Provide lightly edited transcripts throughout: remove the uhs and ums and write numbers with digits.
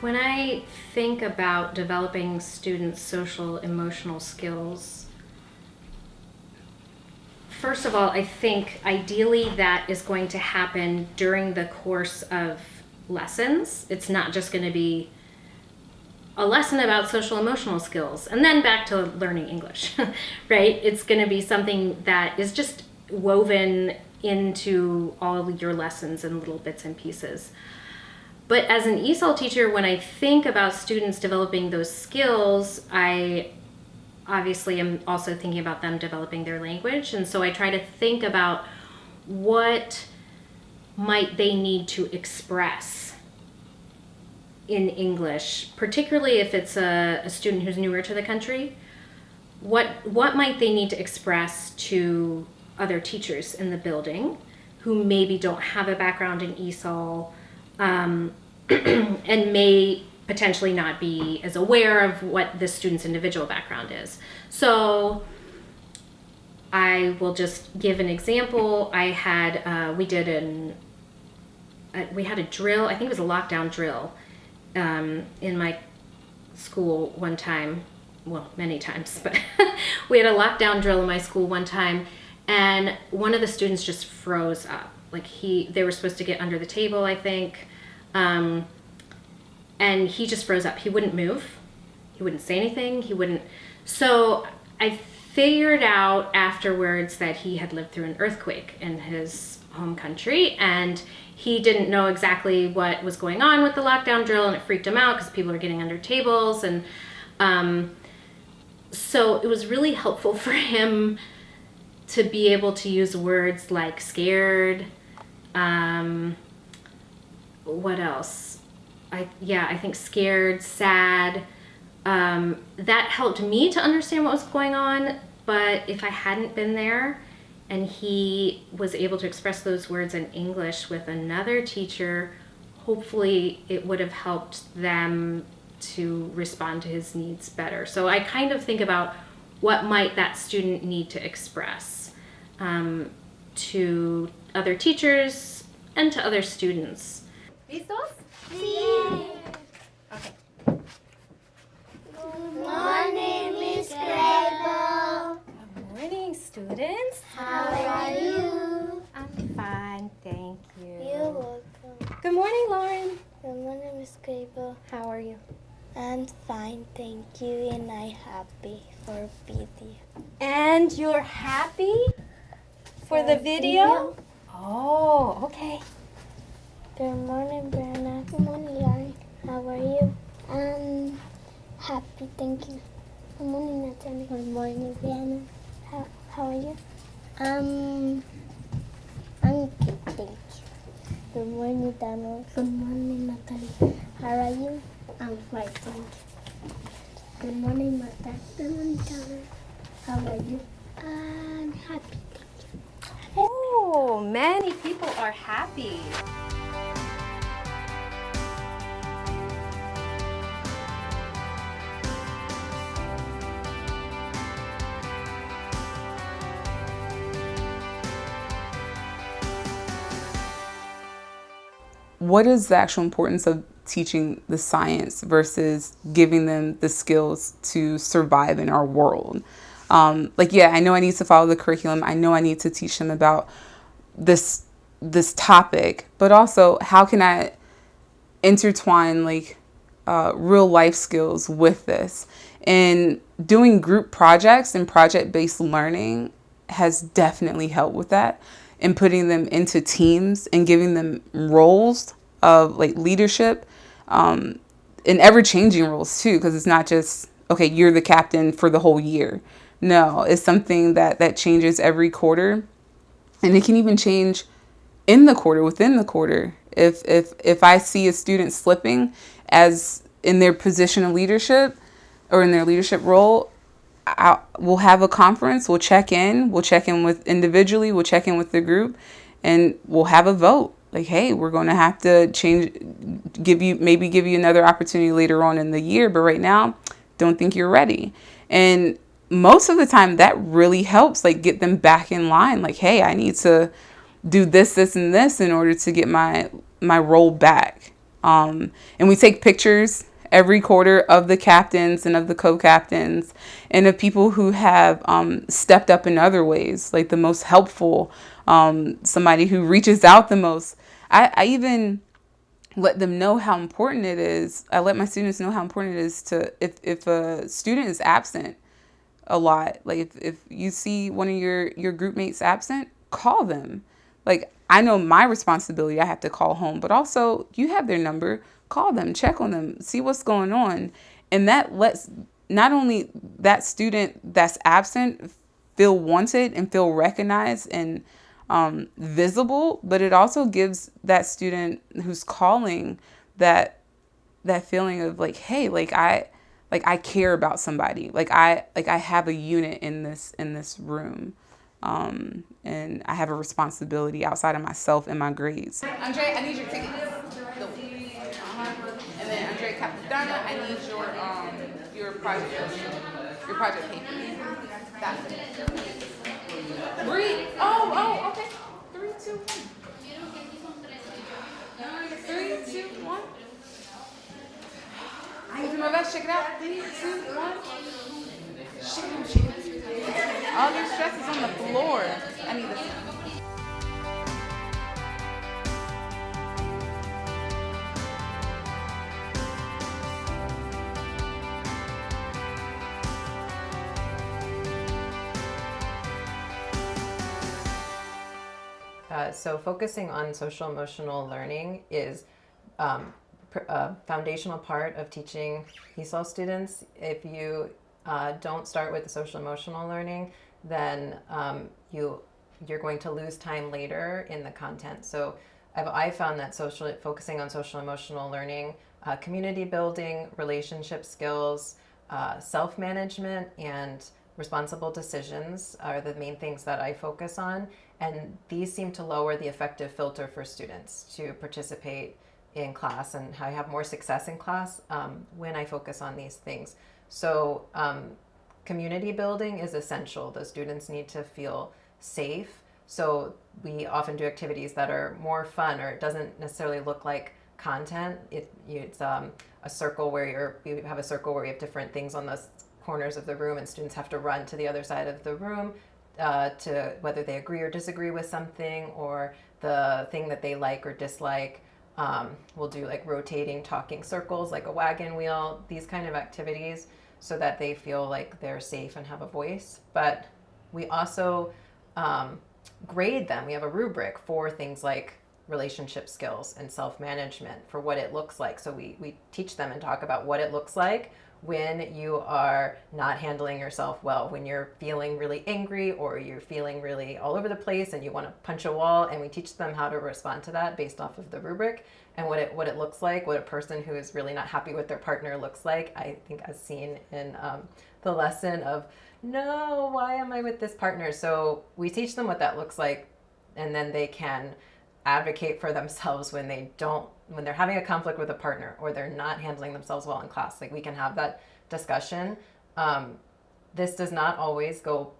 When I think about developing students' social emotional skills, first of all, I think ideally that is going to happen during the course of lessons. It's not just going to be a lesson about social emotional skills and then back to learning English, right? It's going to be something that is just woven into all of your lessons in little bits and pieces. But as an ESOL teacher, when I think about students developing those skills, I obviously am also thinking about them developing their language. And so I try to think about what might they need to express in English, particularly if it's a student who's newer to the country. What might they need to express to other teachers in the building who maybe don't have a background in ESOL, and may potentially not be as aware of what the student's individual background is. So I will just give an example. We had a drill, I think it was a lockdown drill, in my school one time, well, many times, but we had a lockdown drill in my school one time, and one of the students just froze up. Like they were supposed to get under the table, I think, and he just froze up. He wouldn't move. He wouldn't say anything. So I figured out afterwards that he had lived through an earthquake in his home country, and he didn't know exactly what was going on with the lockdown drill, and it freaked him out because people were getting under tables. And so it was really helpful for him to be able to use words like scared. What else? I think scared, sad. That helped me to understand what was going on, but if I hadn't been there and he was able to express those words in English with another teacher, hopefully it would have helped them to respond to his needs better. So I kind of think about what might that student need to express to other teachers and to other students. ¿Listos? Sí. Okay. Good morning, Miss Grable. Good morning, students. How are you? I'm fine, thank you. You're welcome. Good morning, Lauren. Good morning, Miss Grable. How are you? I'm fine, thank you, and I'm happy for video. And you're happy for the video? Oh, okay. Good morning, Brianna. Good morning, Lauren. How are you? I'm happy, thank you. Good morning, Natalie. Good morning, Brianna. How are you? I'm good, thank you. Good morning, Daniel. Good morning, Natalie. How are you? I'm fine, thank you. Good morning, Martha. Good morning, Tyler. How are you? I'm happy, thank you. Oh, many people are happy. What is the actual importance of teaching the science versus giving them the skills to survive in our world? I know I need to follow the curriculum. I know I need to teach them about this topic, but also how can I intertwine real life skills with this? And doing group projects and project-based learning has definitely helped with that, and putting them into teams and giving them roles of leadership, and ever-changing roles too, because it's not just, okay, you're the captain for the whole year. No, it's something that changes every quarter, and it can even change within the quarter. If I see a student slipping as in their position of leadership or in their leadership role, we'll have a conference, we'll check in with individually, we'll check in with the group, and we'll have a vote. Hey, we're going to have to give you another opportunity later on in the year, but right now, don't think you're ready. And most of the time that really helps, get them back in line. I need to do this, and this in order to get my role back. And we take pictures every quarter of the captains and of the co-captains and of people who have stepped up in other ways, like the most helpful, somebody who reaches out the most. I even let them know how important it is. I let my students know how important it is to, if a student is absent a lot, like if you see one of your group mates absent, call them. Like, I know my responsibility, I have to call home, but also you have their number, call them, check on them, see what's going on. And that lets not only that student that's absent feel wanted and feel recognized and visible, but it also gives that student who's calling that feeling of like, hey, I care about somebody. Like I have a unit in this room. And I have a responsibility outside of myself and my grades. Andre, I need your tickets. And then Andre Capistrano, I need your project paper. That's it. Breathe. Oh, okay. 3, 2, 1. 3, 2, 1. I can do my best. Check it out. 3, 2, 1. Shake it. All your stress is on the floor. I need this. So focusing on social emotional learning is a foundational part of teaching ESOL students. If you don't start with the social emotional learning, then you're going to lose time later in the content. So I found that focusing on social emotional learning, community building, relationship skills, self-management, and responsible decisions are the main things that I focus on. And these seem to lower the affective filter for students to participate in class, and I have more success in class when I focus on these things. So community building is essential. The students need to feel safe. So we often do activities that are more fun, or it doesn't necessarily look like content. It's a circle where we have a circle where we have different things on the corners of the room, and students have to run to the other side of the room to whether they agree or disagree with something, or the thing that they like or dislike. We'll do like rotating talking circles, like a wagon wheel, these kind of activities, so that they feel like they're safe and have a voice. But we also grade them. We have a rubric for things like relationship skills and self-management, for what it looks like. So we teach them and talk about what it looks like when you are not handling yourself well, when you're feeling really angry, or you're feeling really all over the place and you want to punch a wall, and we teach them how to respond to that based off of the rubric, and what it looks like, what a person who is really not happy with their partner looks like. I think as seen in the lesson of, no, why am I with this partner? So we teach them what that looks like, and then they can advocate for themselves when they're having a conflict with a partner, or they're not handling themselves well in class. Like, we can have that discussion. This does not always go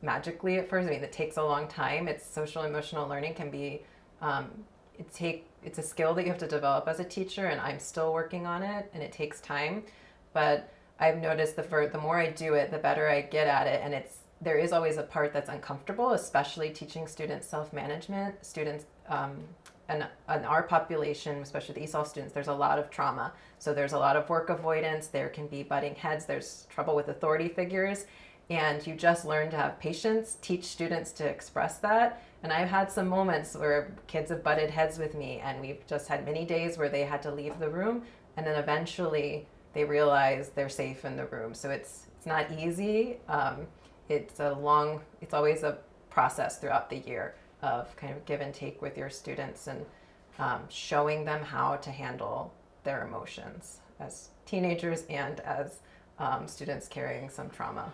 magically at first. I mean, it takes a long time. It's social emotional learning can be, it's a skill that you have to develop as a teacher, and I'm still working on it, and it takes time. But I've noticed the more I do it, the better I get at it. And there is always a part that's uncomfortable, especially teaching students self-management. Students, and our population, especially the ESOL students, there's a lot of trauma. So there's a lot of work avoidance. There can be butting heads. There's trouble with authority figures. And you just learn to have patience, teach students to express that. And I've had some moments where kids have butted heads with me, and we've just had many days where they had to leave the room, and then eventually they realize they're safe in the room. So it's not easy. It's always a process throughout the year of kind of give and take with your students, and showing them how to handle their emotions as teenagers and as students carrying some trauma.